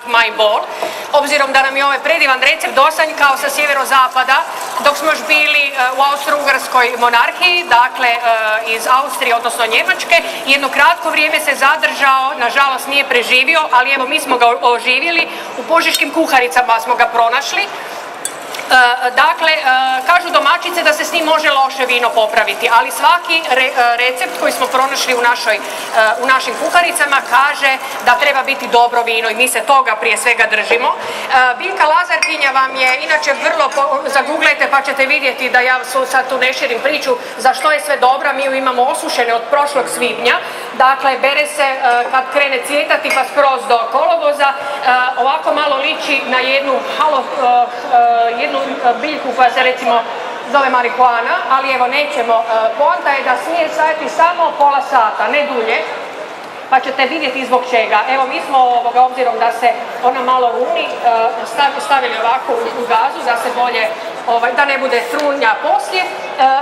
My Bowl, obzirom da nam je ovaj predivan recept dosanjkao sa sjeverozapada, dok smo još bili u Austro-Ugarskoj monarhiji, dakle iz Austrije, odnosno Njemačke, jedno kratko vrijeme se zadržao, nažalost nije preživio, ali evo mi smo ga oživjeli, u Požeškim kuharicama smo ga pronašli. Dakle, kažu domaćice da se s njim može loše vino popraviti, ali svaki recept koji smo pronašli u našim kuharicama kaže da treba biti dobro vino i mi se toga prije svega držimo. Biljka Lazarkinja vam je inače vrlo, zaguglajte pa ćete vidjeti da ja sad tu ne širim priču za što je sve dobra. Mi ju imamo osušene od prošlog svibnja, dakle bere se kad krene cvjetati pa skroz do kolovoza, ovako malo liči na jednu biljku koja se recimo zove marihuana, ali evo nećemo. Poanta je da smije stajati samo pola sata, ne dulje, pa ćete vidjeti zbog čega. Evo mi smo obzirom da se ona malo runi, stavili ovako u gazu da se bolje, da ne bude trunja poslije.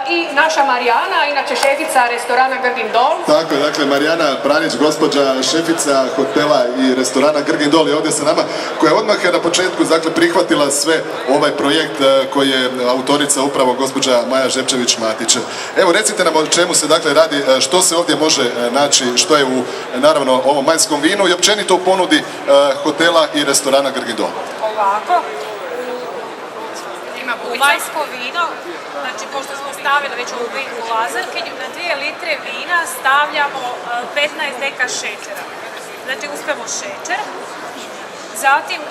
I naša Marijana, inače šefica restorana Grgin Dol. Tako je, dakle Marijana Pranić, gospođa šefica hotela i restorana Grgin Dol je ovdje sa nama, koja odmah je na početku prihvatila sve ovaj projekt koji je autorica upravo gospođa Maja Žepčević-Matić. Evo recite nam o čemu se dakle radi, što se ovdje može naći, što je u naravno ovom majskom vinu i općenito u ponudi hotela i restorana Grgin Dol. Ovako, u majsko vino, znači pošto smo stavili već ovu biljku Lazarkinju, na 2 litre vina stavljamo 15 deka šećera. Znači uspemo šećer, zatim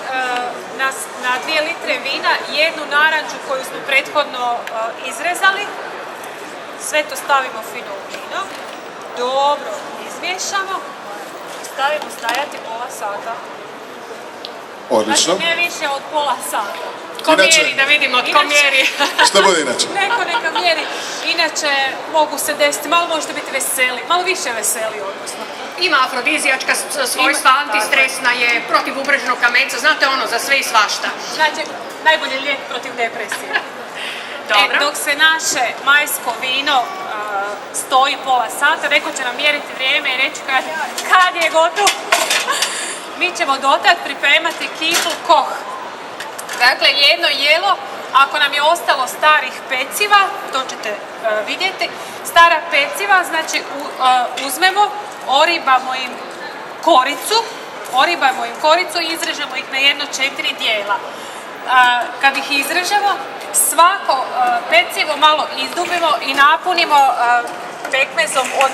na 2 litre vina jednu naranđu koju smo prethodno izrezali, sve to stavimo fino u vino, dobro izmiješamo i stavimo stajati pola sata. Odlično. Znači ne više od pola sata. Ko mjeri, da vidimo tko mjeri. Što bude inače? Neko neka mjeri. Inače mogu se desiti, malo možete biti veseli, malo više veseli odnosno. Ima afrodizijačka svojstva, antistresna je, protiv ubrežnog kamenca, znate ono, za sve i svašta. Znači, najbolji lijek protiv depresije. Dobro. Dok se naše majsko vino stoji pola sata, neko će nam mjeriti vrijeme i reći kad je gotovo. Mi ćemo dotad pripremati kifu koh. Dakle, jedno jelo, ako nam je ostalo starih peciva, to ćete vidjeti, stara peciva, znači uzmemo, oribamo im koricu i izrežemo ih na 1-4 dijela. Kad ih izrežemo, svako pecivo malo izdubimo i napunimo pekmezom od